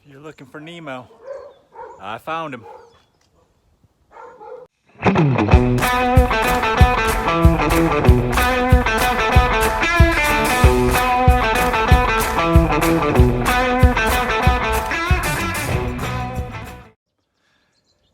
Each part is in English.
You're looking for Nemo. I found him.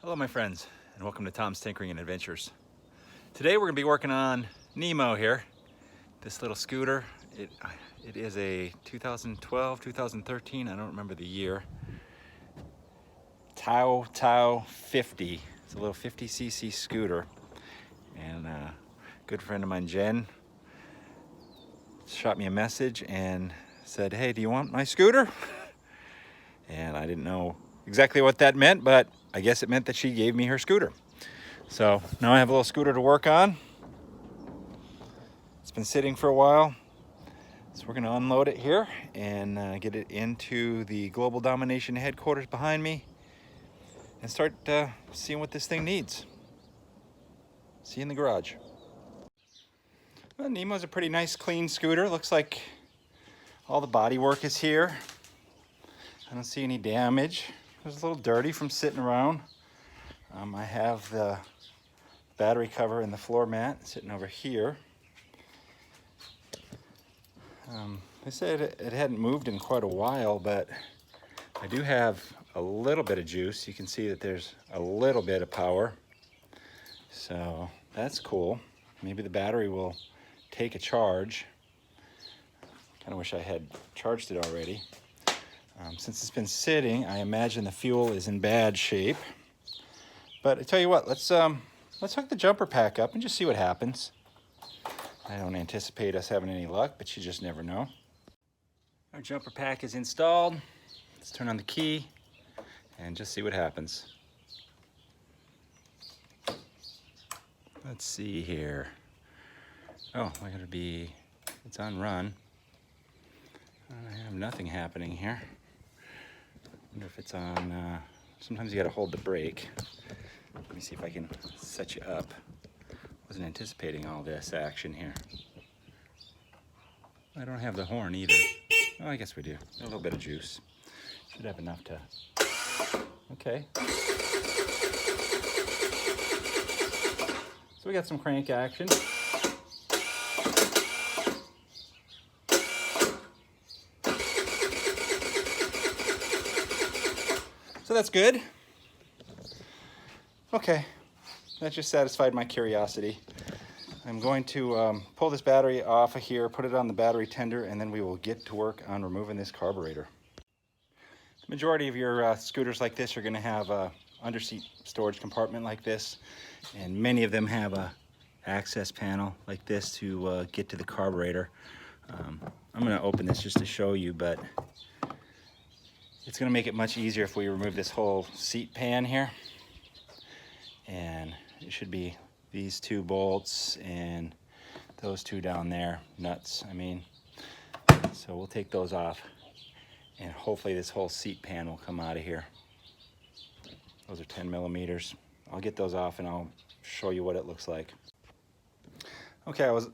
Hello my friends, and welcome to Tom's Tinkering and Adventures. Today we're going to be working on Nemo here. This little scooter. It is a 2012, 2013, I don't remember the year. TaoTao 50. It's a little 50cc scooter. And a good friend of mine, Jen, shot me a message and said, hey, do you want my scooter? And I didn't know exactly what that meant, but I guess it meant that she gave me her scooter. So now I have a little scooter to work on. It's been sitting for a while. So we're gonna unload it here and get it into the Global Domination headquarters behind me and start seeing what this thing needs. See you in the garage. Well, Nemo's a pretty nice clean scooter. Looks like all the body work is here. I don't see any damage. It was a little dirty from sitting around. I have the battery cover and the floor mat sitting over here. They said it hadn't moved in quite a while, but I do have a little bit of juice. You can see that there's a little bit of power. So that's cool. Maybe the battery will take a charge. Kind of wish I had charged it already. Since it's been sitting, I imagine the fuel is in bad shape. But I tell you what, let's hook the jumper pack up and just see what happens. I don't anticipate us having any luck, but you just never know. Our jumper pack is installed. Let's turn on the key and just see what happens. Let's see here. Oh, it's on run. I have nothing happening here. Wonder if it's on, sometimes you gotta hold the brake. Let me see if I can set you up. Wasn't anticipating all this action here. I don't have the horn either. Oh, I guess we do. A little bit of juice. Should have enough to... Okay. So we got some crank action. So that's good. Okay. That just satisfied my curiosity. I'm going to pull this battery off of here, put it on the battery tender, and then we will get to work on removing this carburetor. The majority of your scooters like this are going to have a underseat storage compartment like this, and many of them have a access panel like this to get to the carburetor. I'm going to open this just to show you, but it's going to make it much easier if we remove this whole seat pan here. And it should be these two bolts and those two down there, nuts, I mean. So we'll take those off and hopefully this whole seat pan will come out of here. Those are 10 millimeters. I'll get those off and I'll show you what it looks like. Okay, I was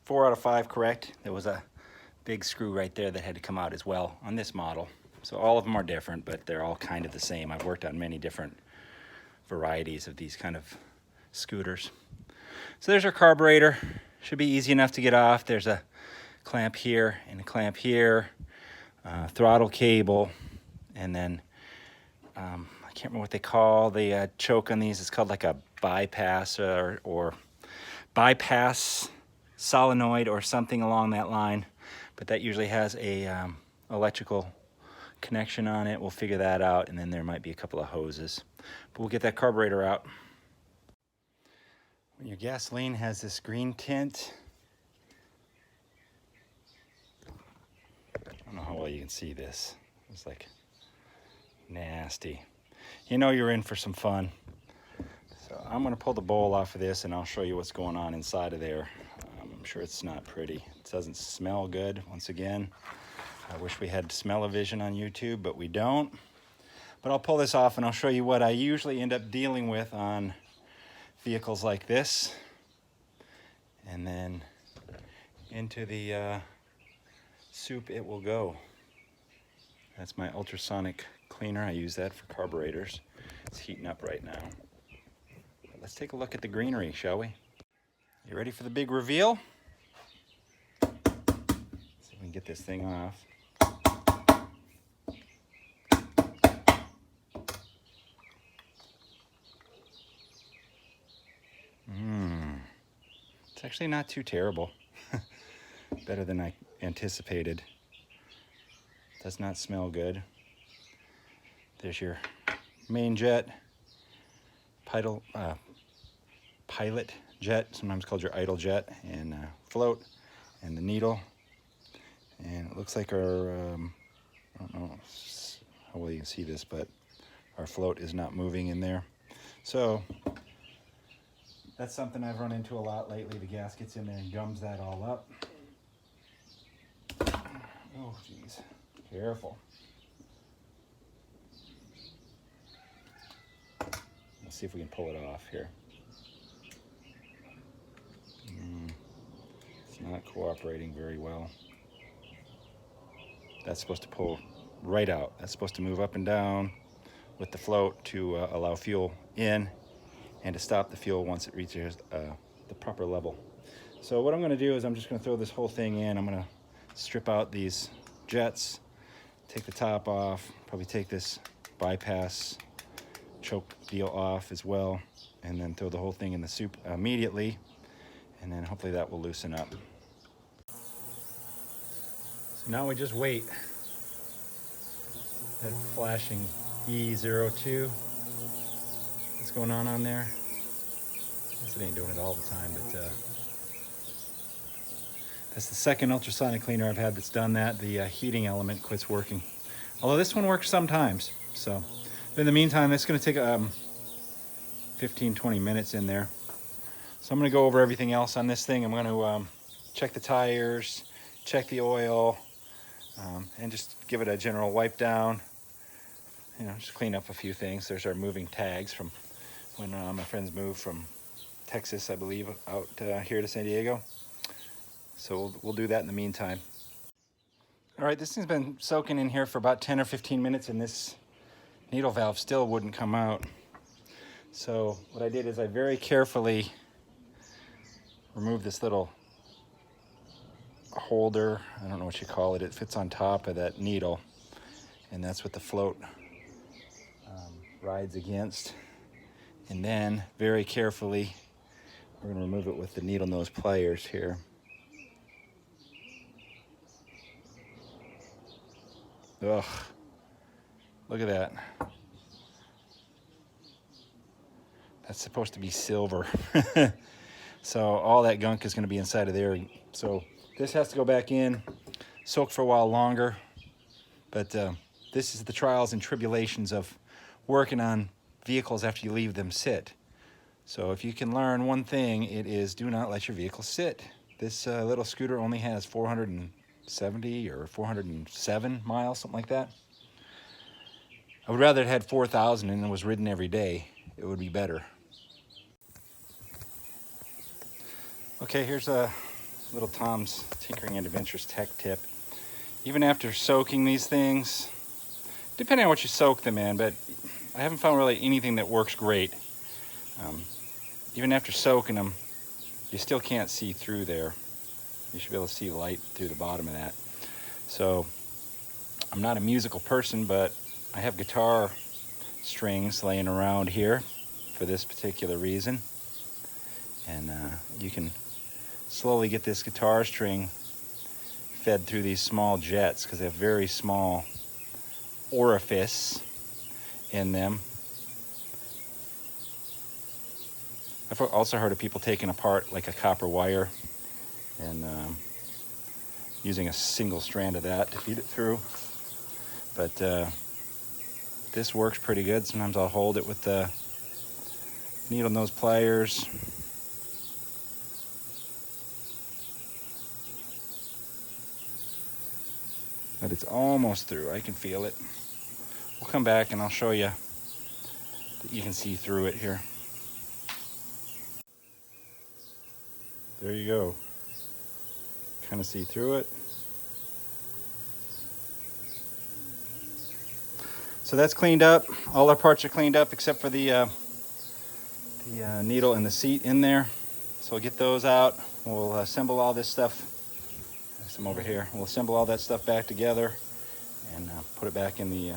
4 out of 5 correct. There was a big screw right there that had to come out as well on this model. So all of them are different, but they're all kind of the same. I've worked on many different varieties of these kind of scooters. So there's our carburetor. Should be easy enough to get off. There's a clamp here and a clamp here, throttle cable, and then I can't remember what they call the choke on these. It's called like a bypass or bypass solenoid or something along that line, but that usually has a electrical connection on it. We'll figure that out, and then there might be a couple of hoses, but we'll get that carburetor out. When your gasoline has this green tint, I don't know how well you can see this. It's like nasty. You know you're in for some fun. So I'm going to pull the bowl off of this and I'll show you what's going on inside of there. I'm sure it's not pretty. It doesn't smell good, once again. I wish we had smell-o-vision on YouTube, but we don't. But I'll pull this off and I'll show you what I usually end up dealing with on vehicles like this. And then into the soup it will go. That's my ultrasonic cleaner. I use that for carburetors. It's heating up right now. But let's take a look at the greenery, shall we? You ready for the big reveal? Let's see if we can get this thing off. It's actually not too terrible. Better than I anticipated. Does not smell good. There's your main jet, pilot jet, sometimes called your idle jet, and float, and the needle. And it looks like our, I don't know how well you can see this, but our float is not moving in there. So that's something I've run into a lot lately. The gas gets in there and gums that all up. Oh, geez. Careful. Let's see if we can pull it off here. It's not cooperating very well. That's supposed to pull right out. That's supposed to move up and down with the float to allow fuel in and to stop the fuel once it reaches the proper level. So what I'm going to do is I'm just going to throw this whole thing in. I'm going to strip out these jets, take the top off, probably take this bypass choke deal off as well, and then throw the whole thing in the soup immediately, and then hopefully that will loosen up. So now we just wait. That flashing E02, what's going on there? I guess it ain't doing it all the time, but that's the second ultrasonic cleaner I've had that's done that. The heating element quits working. Although this one works sometimes. So in the meantime, it's going to take 15-20 minutes in there. So I'm going to go over everything else on this thing. I'm going to check the tires, check the oil, and just give it a general wipe down. You know, just clean up a few things. There's our moving tags from when my friends moved from Texas, I believe, out here to San Diego. So we'll do that in the meantime. All right, this thing's been soaking in here for about 10 or 15 minutes, and this needle valve still wouldn't come out. So what I did is I very carefully removed this little holder. I don't know what you call it. It fits on top of that needle, and that's what the float rides against. And then very carefully, we're going to remove it with the needle nose pliers here. Ugh, look at that. That's supposed to be silver. So all that gunk is going to be inside of there. So this has to go back in, soak for a while longer. But this is the trials and tribulations of working on vehicles after you leave them sit. So if you can learn one thing, it is do not let your vehicle sit. This little scooter only has 470 or 407 miles, something like that. I would rather it had 4,000 and it was ridden every day. It would be better. Okay, here's a little Tom's Tinkering and Adventures tech tip. Even after soaking these things, depending on what you soak them in, but I haven't found really anything that works great. Even after soaking them, you still can't see through there. You should be able to see light through the bottom of that. So I'm not a musical person, but I have guitar strings laying around here for this particular reason. And you can slowly get this guitar string fed through these small jets because they have very small orifice in them. I've also heard of people taking apart like a copper wire and using a single strand of that to feed it through. But this works pretty good. Sometimes I'll hold it with the needle nose pliers. But it's almost through. I can feel it. We'll come back and I'll show you that you can see through it here. There you go. Kind of see through it. So that's cleaned up. All our parts are cleaned up except for the needle and the seat in there. So we'll get those out. We'll assemble all this stuff. There's some over here. We'll assemble all that stuff back together and put it back in the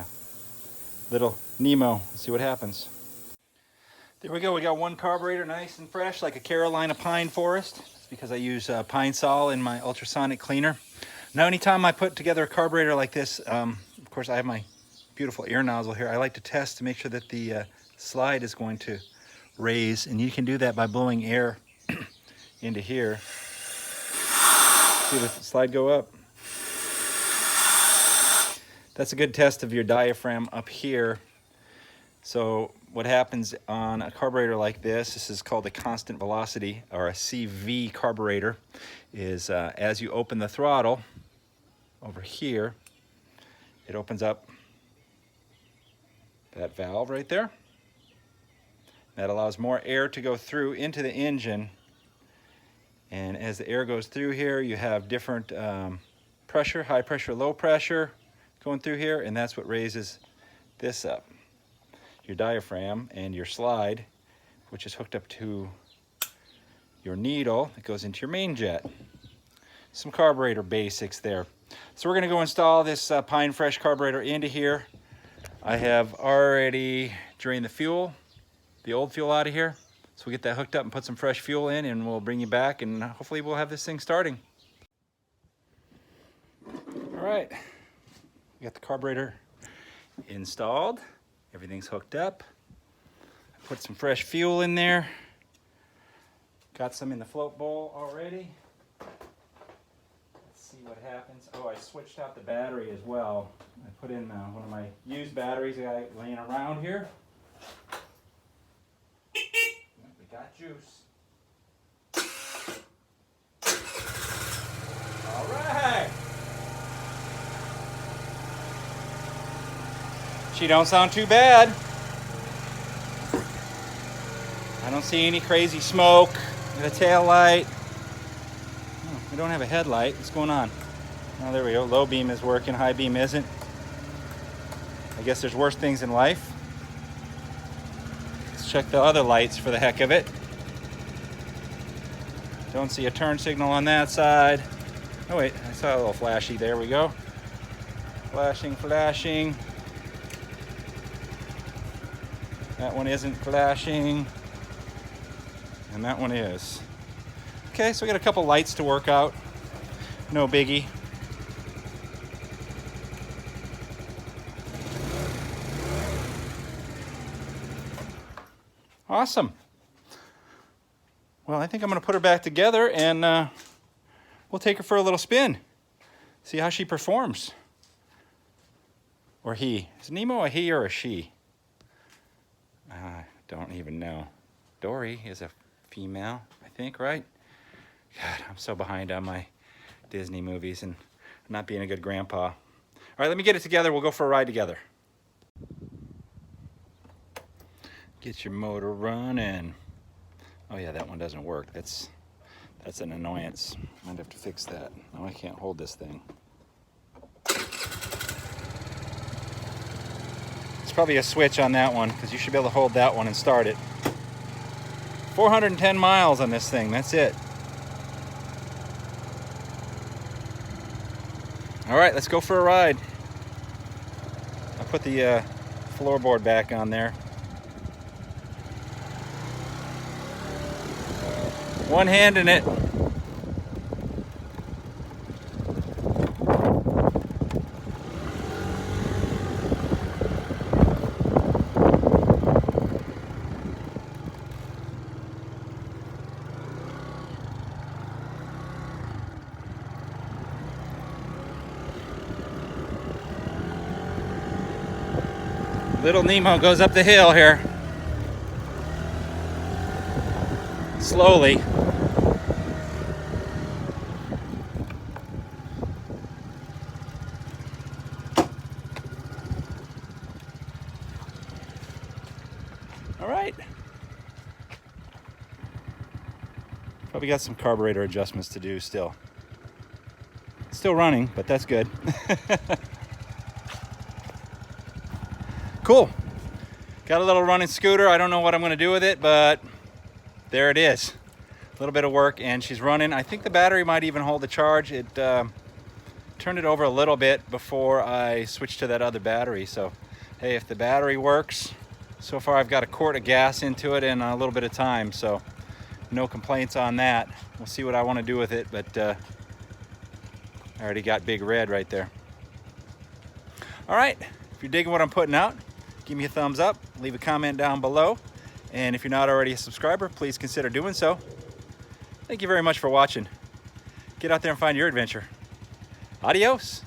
little Nemo. See what happens. There we go. We got one carburetor, nice and fresh, like a Carolina pine forest. It's because I use pine sol in my ultrasonic cleaner. Now, anytime I put together a carburetor like this, of course, I have my beautiful air nozzle here. I like to test to make sure that the slide is going to raise, and you can do that by blowing air into here. See the slide go up? That's a good test of your diaphragm up here. So what happens on a carburetor like this is called a constant velocity, or a CV carburetor, is as you open the throttle over here, it opens up that valve right there. That allows more air to go through into the engine. And as the air goes through here, you have different pressure, high pressure, low pressure going through here, and that's what raises this up. Your diaphragm and your slide, which is hooked up to your needle that goes into your main jet. Some carburetor basics there. So we're going to go install this Pine Fresh carburetor into here. I have already drained the fuel, the old fuel out of here. So we'll get that hooked up and put some fresh fuel in, and we'll bring you back, and hopefully we'll have this thing starting. All right, we got the carburetor installed. Everything's hooked up. I put some fresh fuel in there. Got some in the float bowl already. Let's see what happens. Oh, I switched out the battery as well. I put in one of my used batteries I got laying around here. We got juice. All right. She don't sound too bad. I don't see any crazy smoke. Got a tail light. Oh, we don't have a headlight. What's going on? Oh, there we go. Low beam is working. High beam isn't. I guess there's worse things in life. Let's check the other lights for the heck of it. Don't see a turn signal on that side. Oh wait, I saw a little flashy. There we go. Flashing, flashing. That one isn't flashing. And that one is. Okay, so we got a couple lights to work out. No biggie. Awesome. Well, I think I'm going to put her back together, and we'll take her for a little spin. See how she performs. Or he. Is Nemo a he or a she? I don't even know. Dory is a female, I think, right? God, I'm so behind on my Disney movies and not being a good grandpa. All right, let me get it together. We'll go for a ride together. Get your motor running. Oh yeah, that one doesn't work. That's an annoyance. I'd have to fix that. No, I can't hold this thing. There's probably a switch on that one, because you should be able to hold that one and start it. 410 miles on this thing, that's it. All right, let's go for a ride. I'll put the floorboard back on there. One hand in it. Little Nemo goes up the hill here. Slowly. All right. Probably got some carburetor adjustments to do still. Still running, but that's good. Cool. Got a little running scooter. I don't know what I'm going to do with it, but there it is. A little bit of work, and she's running. I think the battery might even hold the charge. It turned it over a little bit before I switched to that other battery. So, hey, if the battery works, so far I've got a quart of gas into it in a little bit of time. So, no complaints on that. We'll see what I want to do with it, but I already got big red right there. All right, if you're digging what I'm putting out, give me a thumbs up, leave a comment down below, and if you're not already a subscriber, please consider doing so. Thank you very much for watching. Get out there and find your adventure. Adios.